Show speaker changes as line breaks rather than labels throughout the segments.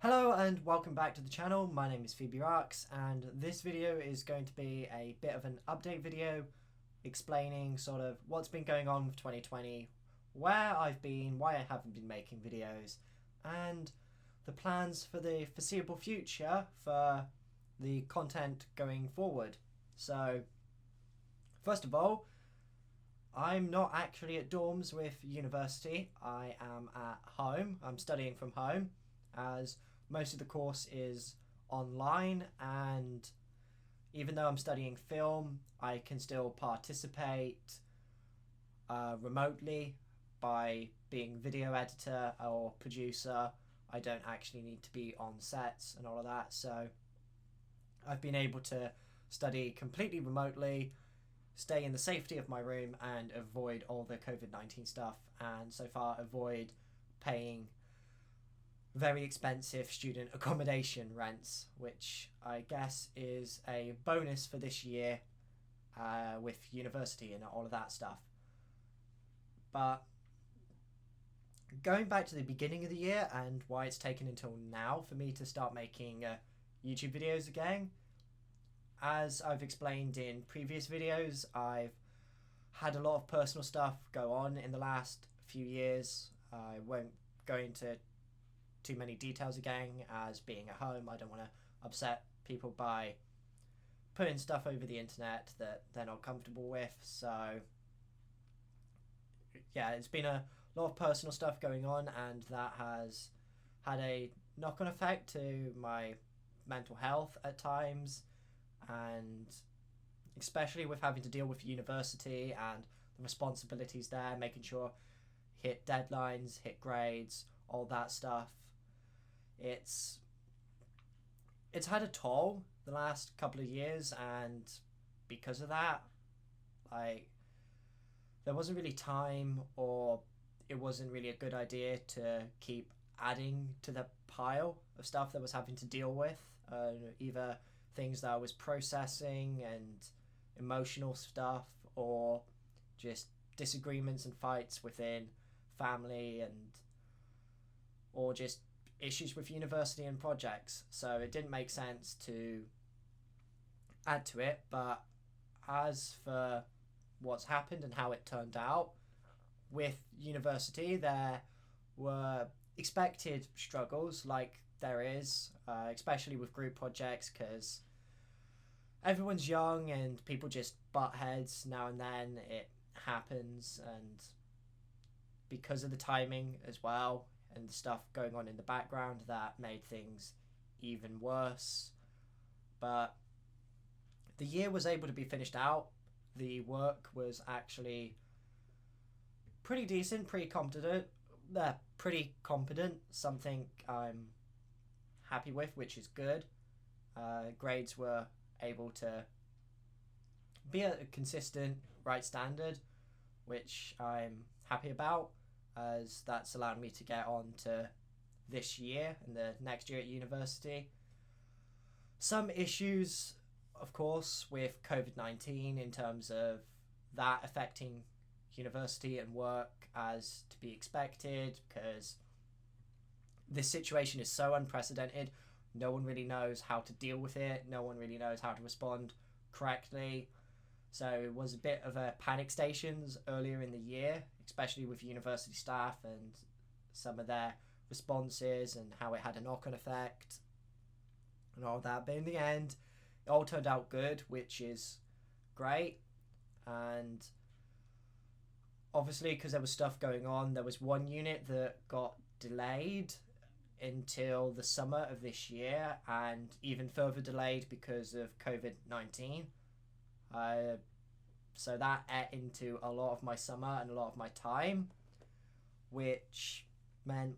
Hello and welcome back to the channel. My name is PhoebeRoxz and this video is going to be a bit of an update video explaining sort of what's been going on with 2020, where I've been, why I haven't been making videos, and the plans for the foreseeable future for the content going forward. So, first of all, I'm not actually at dorms with university. I am at home. I'm studying from home as most of the course is online, and even though I'm studying film, I can still participate remotely by being video editor or producer. I don't actually need to be on sets and all of that, so I've been able to study completely remotely, stay in the safety of my room and avoid all the COVID-19 stuff, and so far avoid paying very expensive student accommodation rents, which I guess is a bonus for this year with university and all of that stuff. But going back to the beginning of the year and why it's taken until now for me to start making YouTube videos again, as I've explained in previous videos, I've had a lot of personal stuff go on in the last few years. I won't go into too many details again, as being at home, I don't want to upset people by putting stuff over the internet that they're not comfortable with. So yeah, it's been a lot of personal stuff going on, and that has had a knock-on effect to my mental health at times, and especially with having to deal with university and the responsibilities there, making sure hit deadlines, hit grades, all that stuff. It's had a toll the last couple of years, and because of that, there wasn't really time, or it wasn't really a good idea to keep adding to the pile of stuff that I was having to deal with, either things that I was processing and emotional stuff, or just disagreements and fights within family, or just issues with university and projects. So it didn't make sense to add to it. But as for what's happened and how it turned out with university, there were expected struggles, like there is, especially with group projects, because everyone's young and people just butt heads now and then. It happens, and because of the timing as well and the stuff going on in the background, that made things even worse. But the year was able to be finished out. The work was actually pretty decent, pretty competent, something I'm happy with, which is good. Grades were able to be at a consistent right standard, which I'm happy about, as that's allowed me to get on to this year and the next year at university. Some issues, of course, with COVID-19 in terms of that affecting university and work, as to be expected, because this situation is so unprecedented. No one really knows how to deal with it. No one really knows how to respond correctly. So it was a bit of a panic stations earlier in the year, especially with university staff and some of their responses and how it had a knock-on effect and all that. But in the end, it all turned out good, which is great. And obviously, because there was stuff going on, there was one unit that got delayed until the summer of this year, and even further delayed because of COVID-19. So that ate into a lot of my summer and a lot of my time, which meant,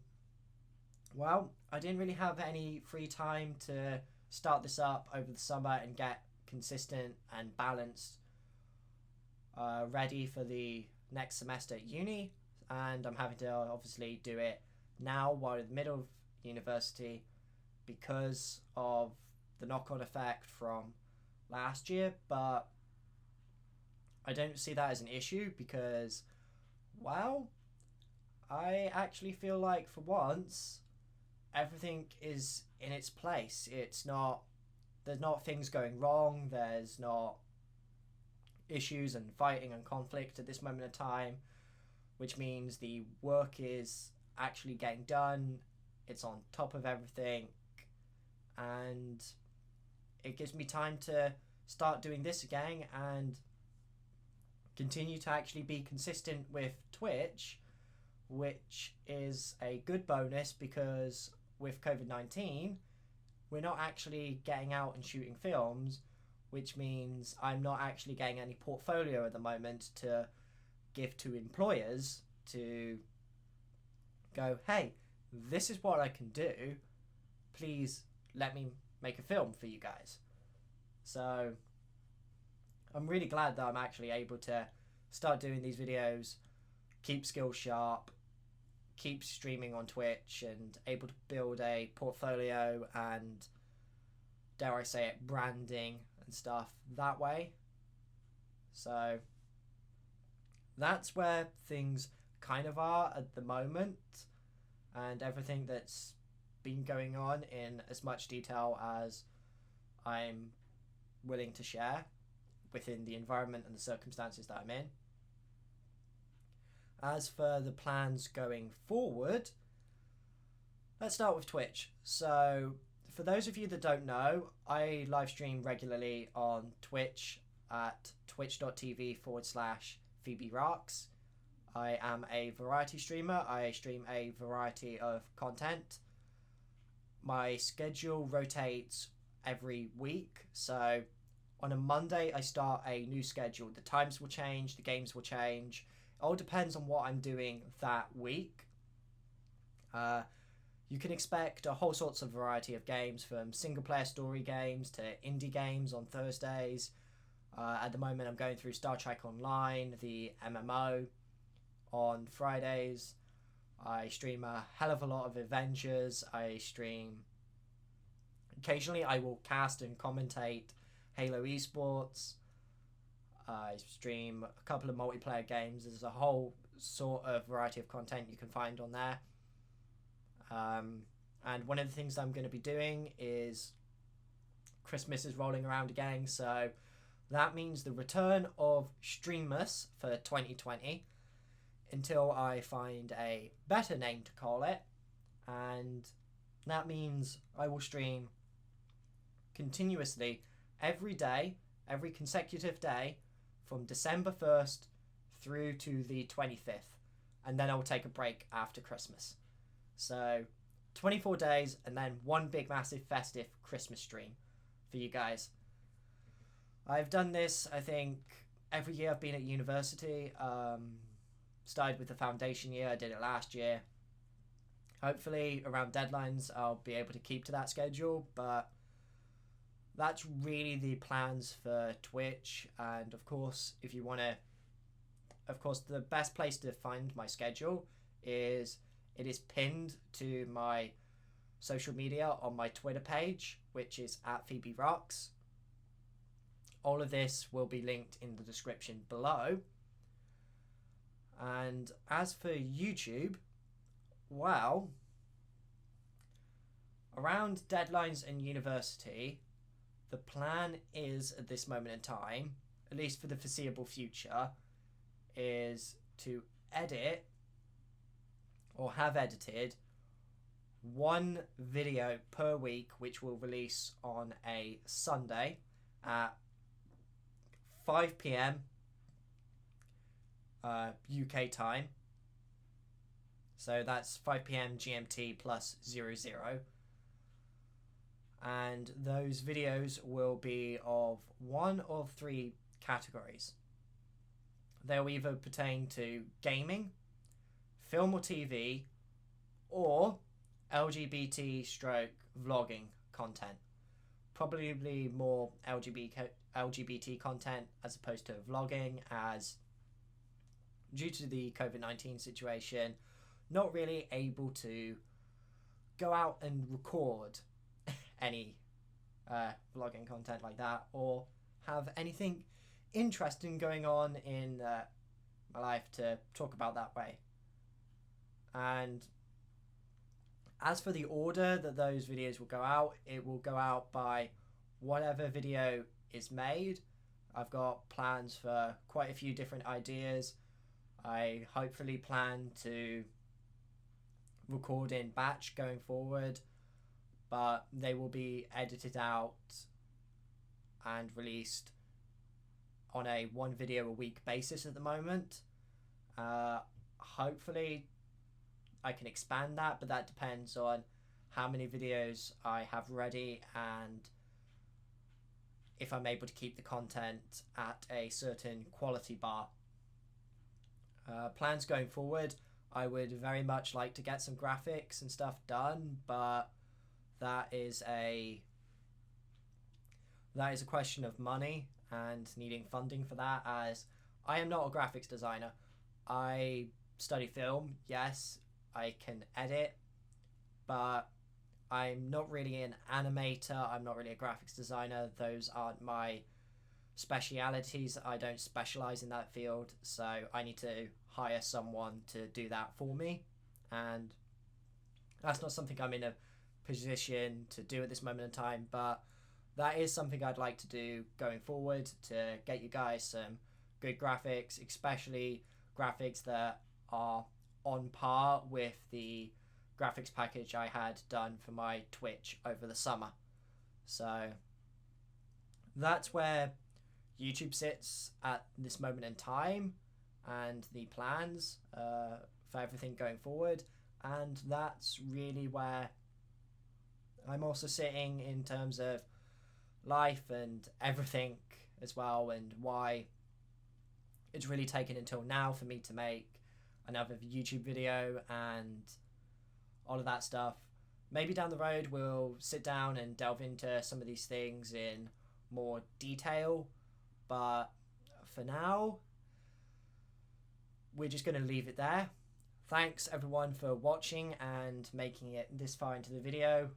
well, I didn't really have any free time to start this up over the summer and get consistent and balanced ready for the next semester at uni. And I'm having to obviously do it now while in the middle of university because of the knock-on effect from last year. But I don't see that as an issue because, well, I actually feel like for once everything is in its place. There's not things going wrong. There's not issues and fighting and conflict at this moment in time, which means the work is actually getting done. It's on top of everything, and it gives me time to start doing this again and continue to actually be consistent with Twitch, which is a good bonus because with COVID-19, we're not actually getting out and shooting films, which means I'm not actually getting any portfolio at the moment to give to employers to go, hey, this is what I can do. Please let me make a film for you guys. So I'm really glad that I'm actually able to start doing these videos, keep skills sharp, keep streaming on Twitch, and able to build a portfolio and, dare I say it, branding and stuff that way. So that's where things kind of are at the moment, and everything that's been going on in as much detail as I'm willing to share within the environment and the circumstances that I'm in. As for the plans going forward, let's start with Twitch. So for those of you that don't know, I live stream regularly on Twitch at twitch.tv/PhoebeRoxz. I am a variety streamer. I stream a variety of content. My schedule rotates every week. So on a Monday, I start a new schedule. The times will change, the games will change. It all depends on what I'm doing that week. You can expect a whole sorts of variety of games, from single-player story games to indie games on Thursdays. At the moment, I'm going through Star Trek Online, the MMO, on Fridays. I stream a hell of a lot of Avengers. Occasionally, I will cast and commentate Halo esports. I stream a couple of multiplayer games. There's a whole sort of variety of content you can find on there. And one of the things that I'm going to be doing is Christmas is rolling around again, so that means the return of Streammas for 2020 until I find a better name to call it, and that means I will stream continuously every day, every consecutive day from December 1st through to the 25th, and then I will take a break after Christmas. So 24 days and then one big massive festive Christmas stream for you guys. I've done this, I think, every year I've been at university. Started with the foundation year, I did it last year. Hopefully around deadlines I'll be able to keep to that schedule, but that's really the plans for Twitch. And of course, if you want to, the best place to find my schedule is it is pinned to my social media on my Twitter page, which is at PhoebeRoxz. All of this will be linked in the description below. And as for YouTube, well, around deadlines and university, the plan is at this moment in time, at least for the foreseeable future, is to edit or have edited one video per week, which will release on a Sunday at 5 p.m. UK time. So that's 5 p.m. GMT plus 00. And those videos will be of one of three categories. They'll either pertain to gaming, film or TV, or LGBT stroke vlogging content. Probably more LGBT content as opposed to vlogging, as due to the COVID-19 situation, not really able to go out and record any vlogging content like that, or have anything interesting going on in my life to talk about that way. And As for the order that those videos will go out, it will go out by whatever video is made. I've got plans for quite a few different ideas. I hopefully plan to record in batch going forward, but they will be edited out and released on a 1 video a week basis at the moment. Hopefully I can expand that, but that depends on how many videos I have ready and if I'm able to keep the content at a certain quality bar. Plans going forward, I would very much like to get some graphics and stuff done, but that is a question of money and needing funding for that, as I am not a graphics designer. I study film, yes, I can edit, but I'm not really an animator, I'm not really a graphics designer. Those aren't my specialities. I don't specialize in that field, so I need to hire someone to do that for me, and that's not something I'm in a position to do at this moment in time, but that is something I'd like to do going forward to get you guys some good graphics, especially graphics that are on par with the graphics package I had done for my Twitch over the summer. So that's where YouTube sits at this moment in time and the plans for everything going forward, and that's really where I'm also sitting in terms of life and everything as well, and why it's really taken until now for me to make another YouTube video and all of that stuff. Maybe down the road we'll sit down and delve into some of these things in more detail, but for now we're just going to leave it there. Thanks everyone for watching and making it this far into the video.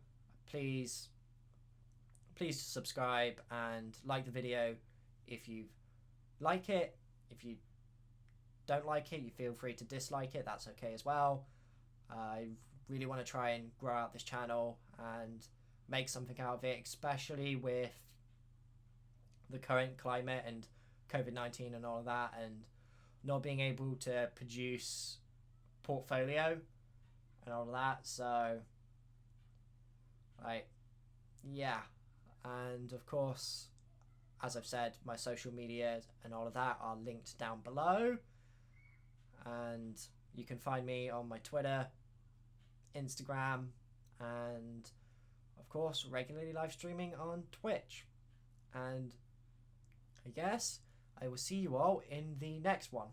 Please subscribe and like the video if you like it. If you don't like it, you feel free to dislike it, that's okay as well. I really want to try and grow out this channel and make something out of it, especially with the current climate and COVID-19 and all of that, and not being able to produce portfolio and all of that. So yeah, and of course, as I've said, my social media and all of that are linked down below, and you can find me on my Twitter, Instagram, and of course regularly live streaming on Twitch. And I guess I will see you all in the next one.